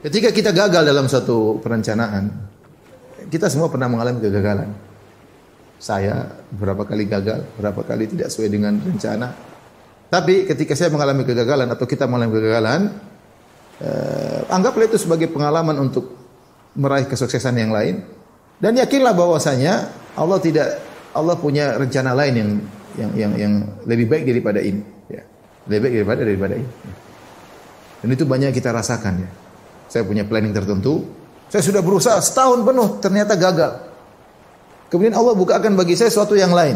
Ketika kita gagal dalam suatu perencanaan, kita semua pernah mengalami kegagalan. Saya beberapa kali gagal, beberapa kali tidak sesuai dengan rencana. Tapi ketika saya mengalami kegagalan atau kita mengalami kegagalan, anggaplah itu sebagai pengalaman untuk meraih kesuksesan yang lain. Dan yakinlah bahwasanya Allah punya rencana lain yang lebih baik daripada ini. Ya. Lebih baik daripada ini. Dan itu banyak kita rasakan ya. Saya punya planning tertentu. Saya sudah berusaha setahun penuh, ternyata gagal. Kemudian Allah bukakan bagi saya sesuatu yang lain.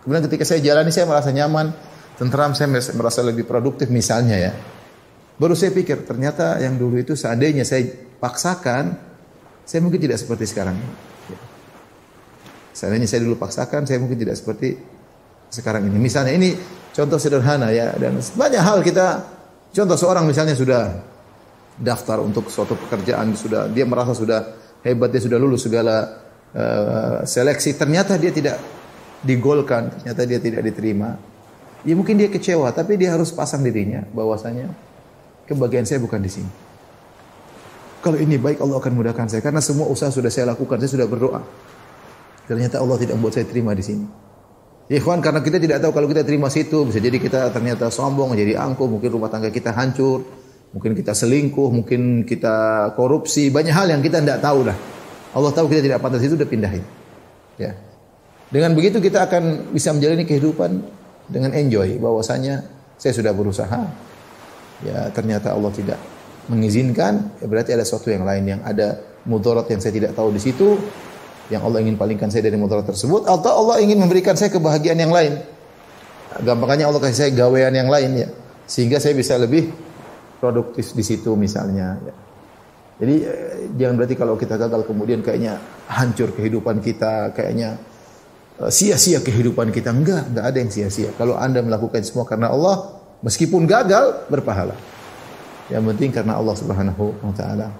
Kemudian ketika saya jalani, saya merasa nyaman, tenteram, saya merasa lebih produktif misalnya ya. Baru saya pikir, ternyata yang dulu itu seandainya saya paksakan, saya mungkin tidak seperti sekarang. Seandainya saya dulu paksakan, saya mungkin tidak seperti sekarang ini. Misalnya ini contoh sederhana ya. Dan banyak hal kita, contoh seorang misalnya sudah daftar untuk suatu pekerjaan, dia merasa sudah hebat, dia sudah lulus segala seleksi, ternyata dia tidak digolkan, ternyata dia tidak diterima. Ya mungkin dia kecewa, tapi dia harus pasang dirinya bahwasanya kebahagiaan saya bukan di sini. Kalau ini baik, Allah akan mudahkan saya karena semua usaha sudah saya lakukan, saya sudah berdoa. Ternyata Allah tidak membuat saya terima di sini. Ya ikhwan, karena kita tidak tahu kalau kita terima situ, bisa jadi kita ternyata sombong, jadi angkuh, mungkin rumah tangga kita hancur. Mungkin kita selingkuh, mungkin kita korupsi, banyak hal yang kita tidak tahu lah. Allah tahu kita tidak pantas, itu udah pindahin. Ya. Dengan begitu kita akan bisa menjalani kehidupan dengan enjoy, bahwasanya saya sudah berusaha. Ya, ternyata Allah tidak mengizinkan, ya berarti ada sesuatu yang lain, yang ada mudarat yang saya tidak tahu di situ, yang Allah ingin palingkan saya dari mudarat tersebut, atau Allah ingin memberikan saya kebahagiaan yang lain. Gampangnya Allah kasih saya gawean yang lain ya, sehingga saya bisa lebih produktif di situ misalnya. Ya. Jadi jangan berarti kalau kita gagal kemudian kayaknya hancur kehidupan kita, kayaknya sia-sia kehidupan kita. Enggak ada yang sia-sia. Kalau Anda melakukan semua karena Allah, meskipun gagal berpahala. Yang penting karena Allah Subhanahu wa taala.